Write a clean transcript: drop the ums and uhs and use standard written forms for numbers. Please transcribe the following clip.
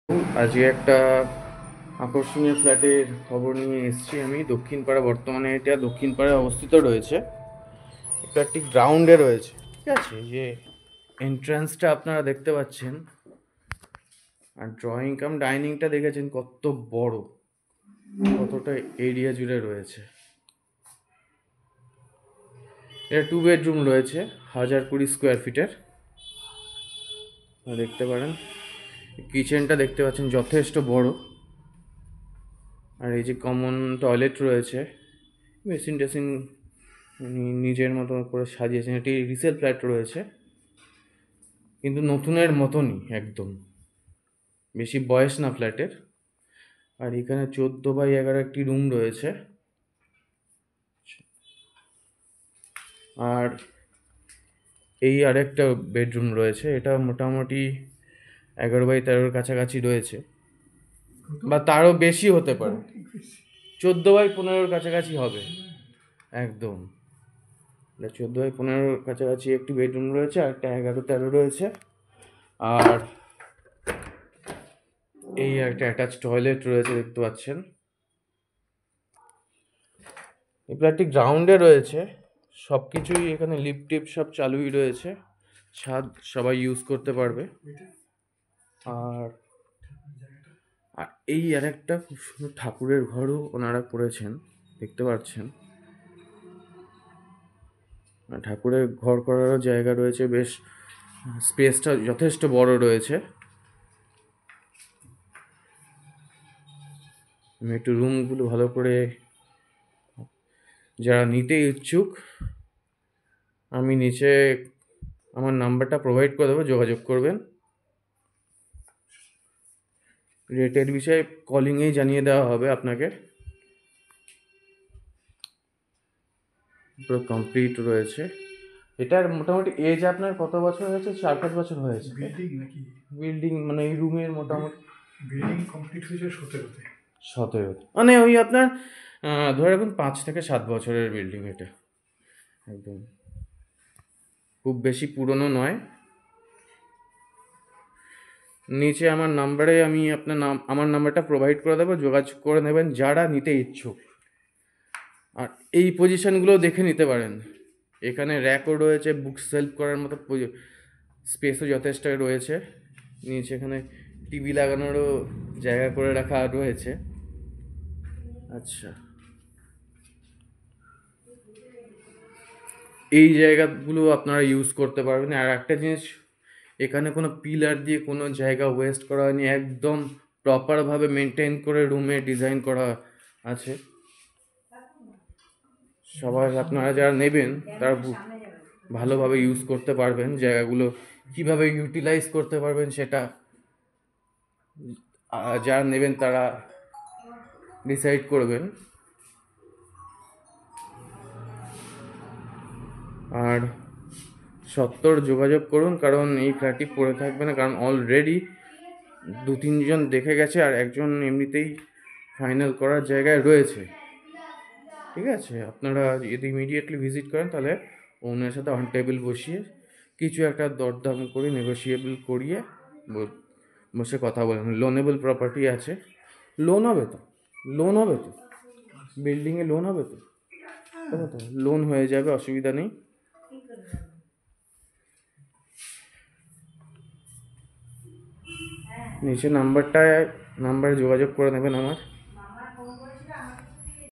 আজকে একটা আকর্ষণীয় ফ্ল্যাটের খবর নিয়ে এসেছি আমি। দক্ষিণপাড়া, বর্তমানে এটা দক্ষিণপাড়ায় অবস্থিত রয়েছে। এটা একটি গ্রাউন্ডে রয়েছে, ঠিক আছে। এই যে এন্ট্রান্সটা আপনারা দেখতে পাচ্ছেন, আর ড্রয়িং কাম ডাইনিংটা দেখেছেন কত বড়, কতটা এরিয়া জুড়ে রয়েছে। এটা 2 বেডরুম রয়েছে, 1020 স্কোয়ার ফিটের। দেখতে পারেন, কিচেনটা দেখতে পাচ্ছেন যথেষ্ট বড়। আর এই যে কমন টয়লেট রয়েছে, বেসিন টেসিন নিজের মতো করে সাজিয়েছেন। এটি রিসেল ফ্ল্যাট রয়েছে, কিন্তু নতুনের মতনই একদম, বেশি বয়স না ফ্ল্যাটের। আর এখানে 14x11 একটি রুম রয়েছে। আর এই আরেকটা বেডরুম রয়েছে, এটা মোটামুটি 11x13 কাছাকাছি রয়েছে, বা তারও বেশি হতে পারে। 14x15 কাছাকাছি হবে একদম। 14x15 কাছাকাছি একটি বেডরুম রয়েছে, আর একটা 11-13 রয়েছে। আর এই একটা অ্যাটাচ টয়লেট রয়েছে, দেখতে পাচ্ছেন। এই ফ্ল্যাটটি গ্রাউন্ডে রয়েছে, সব কিছুই এখানে লিফট টিপ সব চালুই রয়েছে, ছাদ সবাই ইউজ করতে পারবে। আর আর এই আর একটা খুব সুন্দর ঠাকুরের ঘরও ওনারা করেছেন, দেখতে পাচ্ছেন। ঠাকুরের ঘর করারও জায়গা রয়েছে, বেশ স্পেসটা যথেষ্ট বড় রয়েছে। আমি একটু রুমগুলো ভালো করে, যারা নিতে ইচ্ছুক, আমি নিচে আমার নাম্বারটা প্রোভাইড করে দেবো, যোগাযোগ করবেন। রেটের বিষয়ে কলিংয়েই জানিয়ে দেওয়া হবে আপনাকে। পুরো কমপ্লিট রয়েছে। এটার মোটামুটি এজ আপনার কত বছর হয়েছে? 4-5 বছর হয়েছে। বিল্ডিং নাকি? বিল্ডিং মানে এই রুমের মোটামুটি বিল্ডিং কমপ্লিট হয়েছে 17-তে। 17, মানে ওই আপনার ধরে রাখুন 5 থেকে 7 বছরের বিল্ডিং এটা, একদম খুব বেশি পুরনো নয়। নিচে আমার নাম্বারে আমি আমার নাম্বারটা প্রোভাইড করে দেবো, যোগাযোগ করে নেবেন যারা নিতে ইচ্ছুক। আর এই পজিশনগুলো দেখে নিতে পারেন। এখানে র্যাকও রয়েছে, বুক সেলফ করার মতো স্পেসও যথেষ্ট রয়েছে। নিচে এখানে টিভি লাগানোরও জায়গা করে রাখা রয়েছে। আচ্ছা, এই জায়গাগুলো আপনারা ইউজ করতে পারবেন। আর একটা জিনিস, এখানে কোনো পিলার দিয়ে কোনো জায়গা ওয়েস্ট করা হয়নি, একদম প্রপারভাবে মেনটেন করে রুমে ডিজাইন করা আছে। সবাই আপনারা যারা নেবেন তারা ভালোভাবে ইউজ করতে পারবেন, জায়গাগুলো কিভাবে ইউটিলাইজ করতে পারবেন সেটা যারা নেবেন তারা ডিসাইড করবেন। আর সত্বর যোগাযোগ করুন, কারণ এই ফ্ল্যাটটি পড়ে থাকবে না, কারণ অলরেডি 2-3 জন দেখে গেছে, আর একজন এমনিতেই ফাইনাল করার জায়গায় রয়েছে। ঠিক আছে, আপনারা যদি ইমিডিয়েটলি ভিজিট করেন তাহলে ওনার সাথে অন টেবিল বসিয়ে কিছু একটা দরদাম করে নেগোশিয়েবল করিয়ে বসে কথা বলেন। লোনেবল প্রপার্টি আছে, লোন হবে তো, লোন হবে তো, বিল্ডিংয়ে লোন হবে তো, লোন হয়ে যাবে, অসুবিধা নেই। নিচে নাম্বারে যোগাযোগ করে নেবেন আমার।